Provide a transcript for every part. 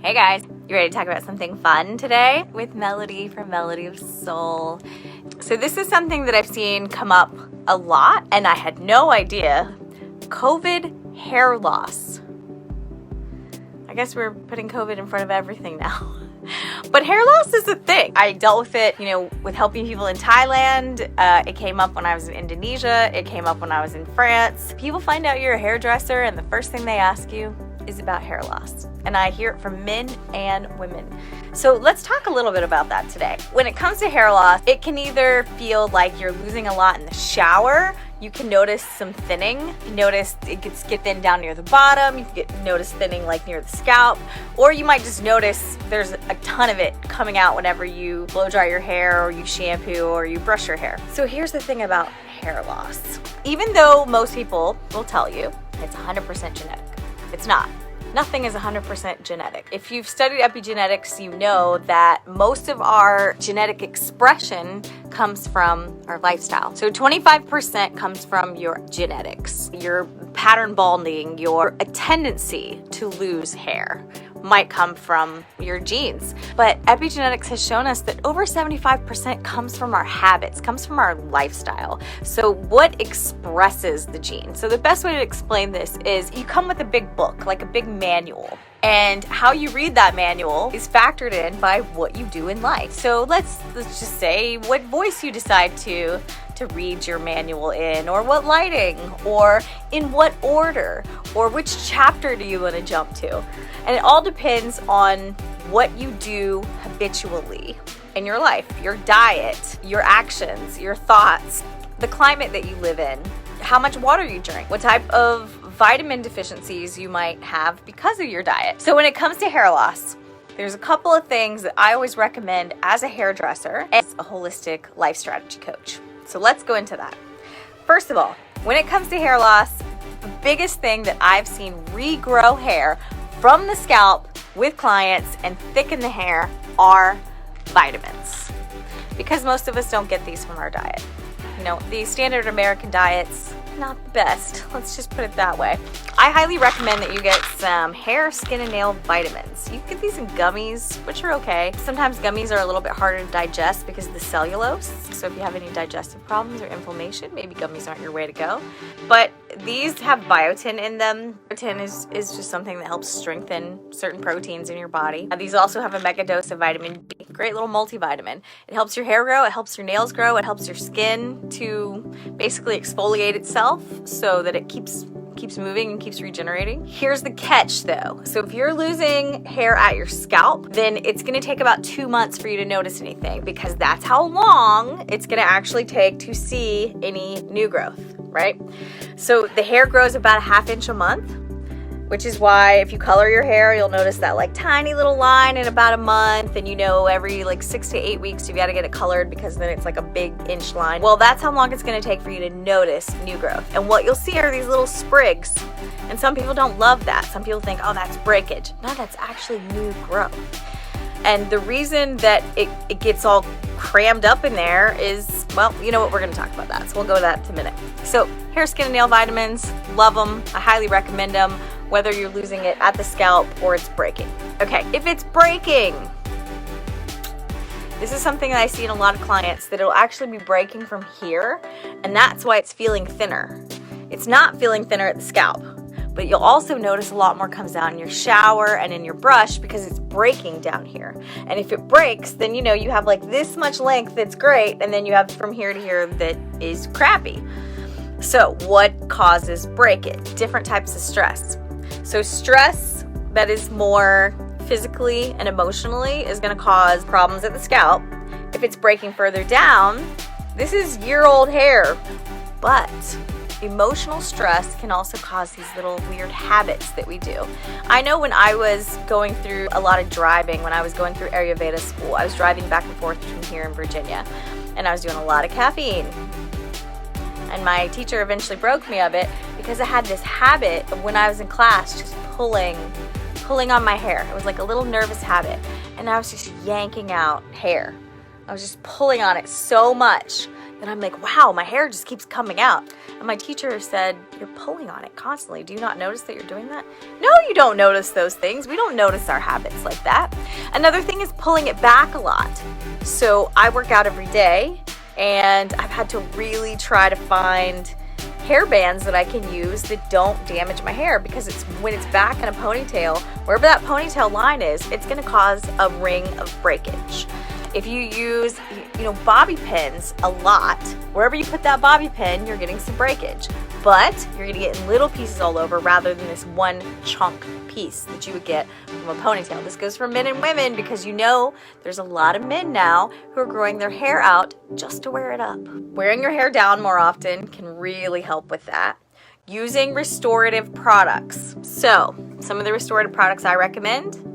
Hey guys, you ready to talk about something fun today? With Melody from Melody of Soul. So this is something that I've seen come up a lot and I had no idea. COVID hair loss. I guess we're putting COVID in front of everything now. But hair loss is a thing. I dealt with it, with helping people in Thailand. It came up when I was in Indonesia. It came up when I was in France. People find out you're a hairdresser and the first thing they ask you is about hair loss. And I hear it from men and women. So let's talk a little bit about that today. When it comes to hair loss, it can either feel like you're losing a lot in the shower. You can notice some thinning. You notice it gets thin down near the bottom. You can notice thinning like near the scalp. Or you might just notice there's a ton of it coming out whenever you blow dry your hair or you shampoo or you brush your hair. So here's the thing about hair loss. Even though most people will tell you it's 100% genetic, it's not. Nothing is 100% genetic. If you've studied epigenetics, you know that most of our genetic expression comes from our lifestyle. So 25% comes from your genetics, your pattern balding, your tendency to lose hair might come from your genes. But epigenetics has shown us that over 75% comes from our habits, comes from our lifestyle. So what expresses the gene? So the best way to explain this is you come with a big book, like a big manual. And how you read that manual is factored in by what you do in life. So let's just say what voice you decide to read your manual in, or what lighting, or in what order, or which chapter do you want to jump to. And it all depends on what you do habitually in your life, your diet, your actions, your thoughts, the climate that you live in, how much water you drink, what type of vitamin deficiencies you might have because of your diet. So when it comes to hair loss, there's a couple of things that I always recommend as a hairdresser and as a holistic life strategy coach. So let's go into that. First of all, when it comes to hair loss, the biggest thing that I've seen regrow hair from the scalp with clients and thicken the hair are vitamins. Because most of us don't get these from our diet. The standard American diet's not the best. Let's just put it that way. I highly recommend that you get some hair, skin, and nail vitamins. You can get these in gummies, which are okay. Sometimes gummies are a little bit harder to digest because of the cellulose. So if you have any digestive problems or inflammation, maybe gummies aren't your way to go. But these have biotin in them. Biotin is just something that helps strengthen certain proteins in your body. These also have a mega dose of vitamin B. Great little multivitamin. It helps your hair grow, it helps your nails grow, it helps your skin to basically exfoliate itself so that it keeps moving and keeps regenerating. Here's the catch though. So if you're losing hair at your scalp, then it's gonna take about 2 months for you to notice anything, because that's how long it's gonna actually take to see any new growth, right? So the hair grows about 1/2 inch a month, which is why if you color your hair, you'll notice that like tiny little line in about a month, and every like 6 to 8 weeks you've got to get it colored, because then it's like a big inch line. Well, that's how long it's going to take for you to notice new growth. And what you'll see are these little sprigs. And some people don't love that. Some people think, oh, that's breakage. No, that's actually new growth. And the reason that it gets all crammed up in there is, well, you know what, we're going to talk about that. So we'll go to that in a minute. So hair, skin, and nail vitamins, love them. I highly recommend them, whether you're losing it at the scalp or it's breaking. Okay, if it's breaking, this is something that I see in a lot of clients, that it'll actually be breaking from here, and that's why it's feeling thinner. It's not feeling thinner at the scalp, but you'll also notice a lot more comes out in your shower and in your brush because it's breaking down here. And if it breaks, then you have like this much length that's great, and then you have from here to here that is crappy. So what causes breakage? Different types of stress. So stress that is more physically and emotionally is going to cause problems at the scalp. If it's breaking further down, this is year-old hair. But emotional stress can also cause these little weird habits that we do. I know when I was going through a lot of driving, when I was going through Ayurveda school, I was driving back and forth from here in Virginia, and I was doing a lot of caffeine. And my teacher eventually broke me of it because I had this habit of when I was in class just pulling on my hair. It was like a little nervous habit. And I was just yanking out hair. I was just pulling on it so much that I'm like, wow, my hair just keeps coming out. And And my teacher said, you're pulling on it constantly. Do you not notice that you're doing that? No, you don't notice those things. We don't notice our habits like that. Another thing is pulling it back a lot. So I work out every day, and I've had to really try to find hair bands that I can use that don't damage my hair, because when it's back in a ponytail, wherever that ponytail line is, it's going to cause a ring of breakage. If you use, bobby pins a lot, wherever you put that bobby pin, you're getting some breakage. But you're going to get in little pieces all over rather than this one chunk piece that you would get from a ponytail. This goes for men and women, because there's a lot of men now who are growing their hair out just to wear it up. Wearing your hair down more often can really help with that. Using restorative products. So, some of the restorative products I recommend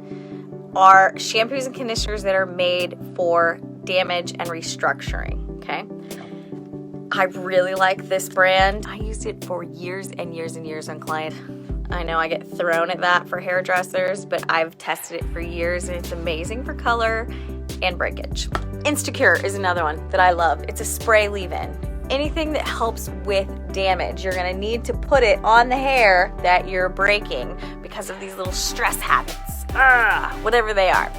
are shampoos and conditioners that are made for damage and restructuring, okay? I really like this brand. I used it for years and years and years on clients. I know I get thrown at that for hairdressers, but I've tested it for years and it's amazing for color and breakage. Instacure is another one that I love. It's a spray leave-in. Anything that helps with damage, you're gonna need to put it on the hair that you're breaking because of these little stress habits. Whatever they are.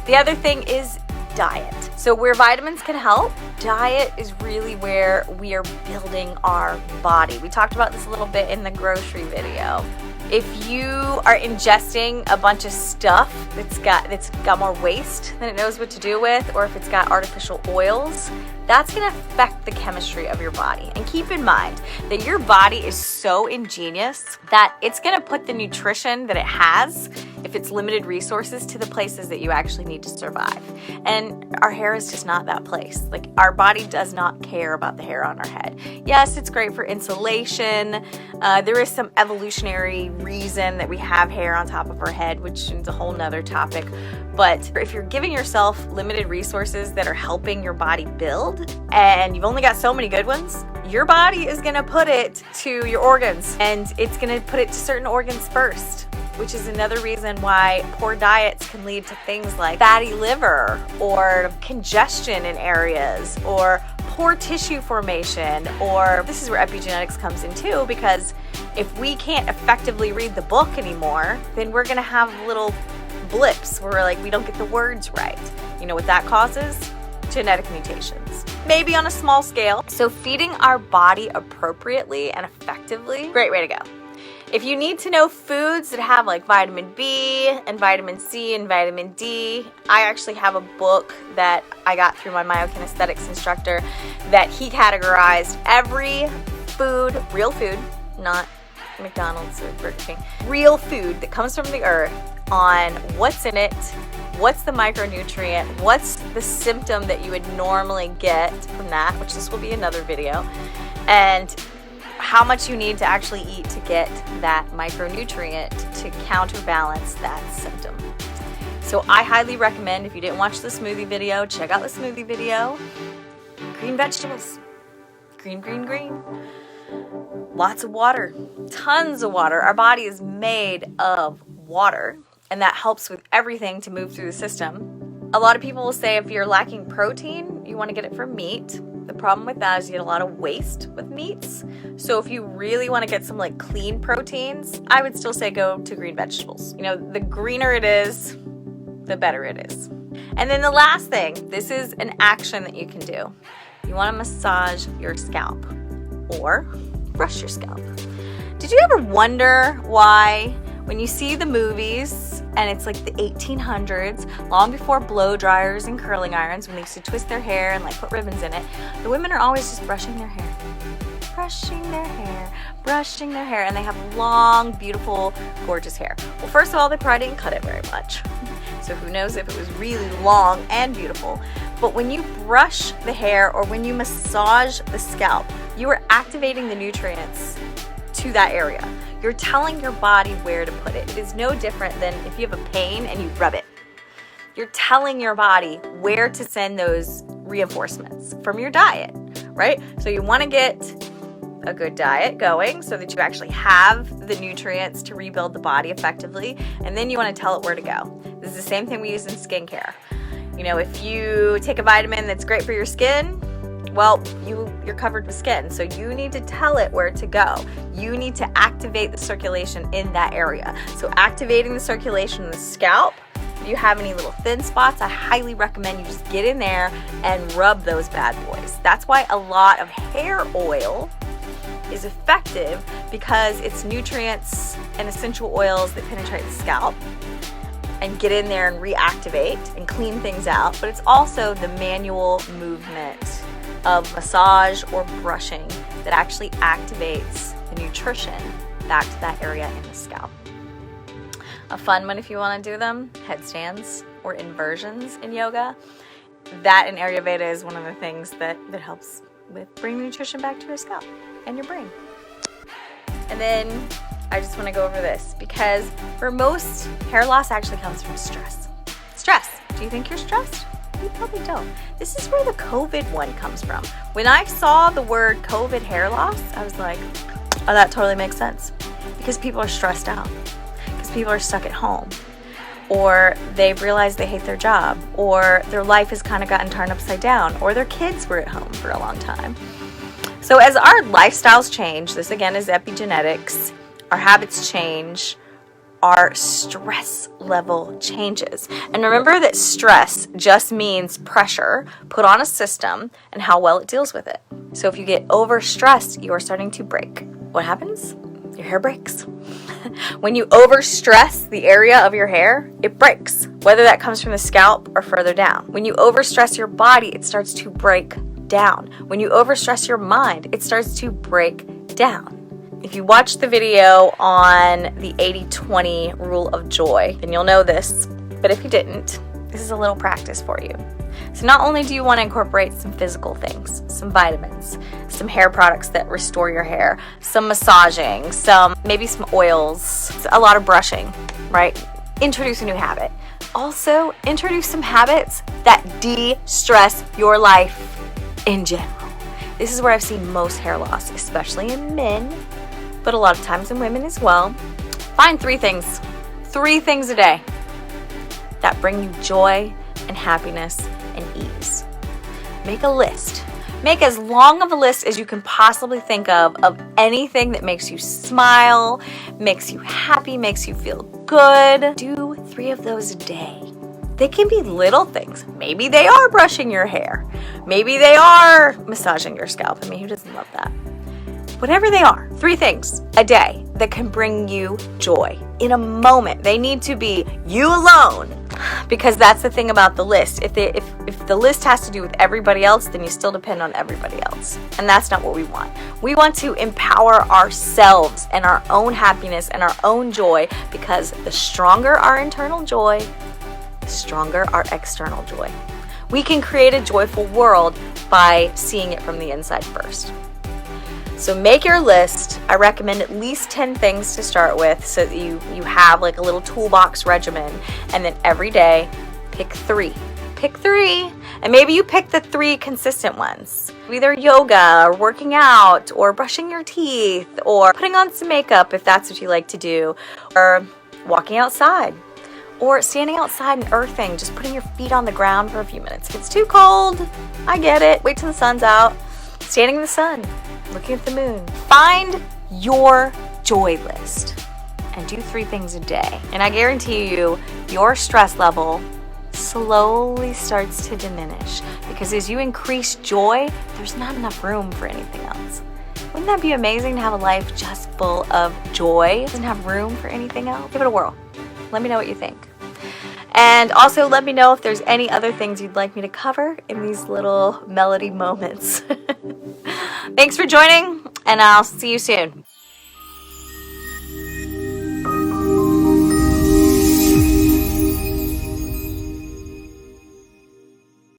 The other thing is diet. So where vitamins can help, diet is really where we are building our body. We talked about this a little bit in the grocery video. If you are ingesting a bunch of stuff that's got more waste than it knows what to do with, or if it's got artificial oils, that's going to affect the chemistry of your body. And keep in mind that your body is so ingenious that it's going to put the nutrition that it has, if it's limited resources, to the places that you actually need to survive. And our hair is just not that place. Like, our body does not care about the hair on our head. Yes, it's great for insulation. There is some evolutionary reason that we have hair on top of our head, which is a whole nother topic. But if you're giving yourself limited resources that are helping your body build, and you've only got so many good ones, your body is gonna put it to your organs, and it's gonna put it to certain organs first, which is another reason why poor diets can lead to things like fatty liver, or congestion in areas, or poor tissue formation, or this is where epigenetics comes in too, because if we can't effectively read the book anymore, then we're gonna have little blips where we don't get the words right. You know what that causes? Genetic mutations. Maybe on a small scale. So feeding our body appropriately and effectively, great way to go. If you need to know foods that have vitamin B and vitamin C and vitamin D, I actually have a book that I got through my myokinesthetics instructor that he categorized every food, real food, not McDonald's or Burger King, real food that comes from the earth, on what's in it, what's the micronutrient, what's the symptom that you would normally get from that, which this will be another video, and how much you need to actually eat to get that micronutrient to counterbalance that symptom. So I highly recommend, if you didn't watch the smoothie video, check out the smoothie video. Green vegetables. Green, green, green. Lots of water. Tons of water. Our body is made of water, and that helps with everything to move through the system. A lot of people will say if you're lacking protein, you want to get it from meat. The problem with that is you get a lot of waste with meats. So if you really want to get some clean proteins, I would still say go to green vegetables. The greener it is, the better it is. And then the last thing, this is an action that you can do. You want to massage your scalp or brush your scalp. Did you ever wonder why when you see the movies and it's the 1800s, long before blow dryers and curling irons, when they used to twist their hair and put ribbons in it, the women are always just brushing their hair, brushing their hair, brushing their hair, and they have long, beautiful, gorgeous hair. Well, first of all, they probably didn't cut it very much, so who knows if it was really long and beautiful. But when you brush the hair or when you massage the scalp, you are activating the nutrients to that area. You're telling your body where to put it. It is no different than if you have a pain and you rub it. You're telling your body where to send those reinforcements from your diet, right? So you want to get a good diet going so that you actually have the nutrients to rebuild the body effectively, and then you want to tell it where to go. This is the same thing we use in skincare. If you take a vitamin that's great for your skin, Well, you're covered with skin, so you need to tell it where to go. You need to activate the circulation in that area. So activating the circulation in the scalp. If you have any little thin spots, I highly recommend you just get in there and rub those bad boys. That's why a lot of hair oil is effective, because it's nutrients and essential oils that penetrate the scalp and get in there and reactivate and clean things out. But it's also the manual movement of massage or brushing that actually activates the nutrition back to that area in the scalp. A fun one, if you want to do them, headstands or inversions in yoga. That in Ayurveda is one of the things that helps with bringing nutrition back to your scalp and your brain. And then I just want to go over this, because for most, hair loss actually comes from stress. Stress. Do you think you're stressed? You probably don't. This is where the COVID one comes from. When I saw the word COVID hair loss, I was like, oh, that totally makes sense. Because people are stressed out. Because people are stuck at home. Or they've realized they hate their job. Or their life has kind of gotten turned upside down. Or their kids were at home for a long time. So as our lifestyles change, this again is epigenetics, our habits change, our stress level changes. And remember that stress just means pressure put on a system and how well it deals with it. So if you get overstressed, you are starting to break. What happens? Your hair breaks. When you overstress the area of your hair, it breaks, whether that comes from the scalp or further down. When you overstress your body, it starts to break down. When you overstress your mind, it starts to break down. If you watch the video on the 80-20 rule of joy, then you'll know this. But if you didn't, this is a little practice for you. So not only do you want to incorporate some physical things, some vitamins, some hair products that restore your hair, some massaging, maybe some oils, a lot of brushing, right? Introduce a new habit. Also, introduce some habits that de-stress your life in general. This is where I've seen most hair loss, especially in men, but a lot of times in women as well. Find 3 things a day that bring you joy and happiness and ease. Make a list. Make as long of a list as you can possibly think of anything that makes you smile, makes you happy, makes you feel good. Do 3 of those a day. They can be little things. Maybe they are brushing your hair. Maybe they are massaging your scalp. I mean, who doesn't love that? Whatever they are, 3 things a day that can bring you joy in a moment. They need to be you alone, because that's the thing about the list. If the list has to do with everybody else, then you still depend on everybody else. And that's not what we want. We want to empower ourselves and our own happiness and our own joy, because the stronger our internal joy, the stronger our external joy. We can create a joyful world by seeing it from the inside first. So make your list. I recommend at least 10 things to start with, so that you have like a little toolbox regimen, and then every day pick 3. Pick 3, and maybe you pick the 3 consistent ones. Either yoga or working out or brushing your teeth or putting on some makeup if that's what you like to do, or walking outside or standing outside and earthing, just putting your feet on the ground for a few minutes. If it's too cold, I get it. Wait till the sun's out. Standing in the sun, looking at the moon. Find your joy list and do 3 things a day. And I guarantee you, your stress level slowly starts to diminish, because as you increase joy, there's not enough room for anything else. Wouldn't that be amazing to have a life just full of joy? Doesn't have room for anything else? Give it a whirl. Let me know what you think. And also let me know if there's any other things you'd like me to cover in these little melody moments. Thanks for joining, and I'll see you soon.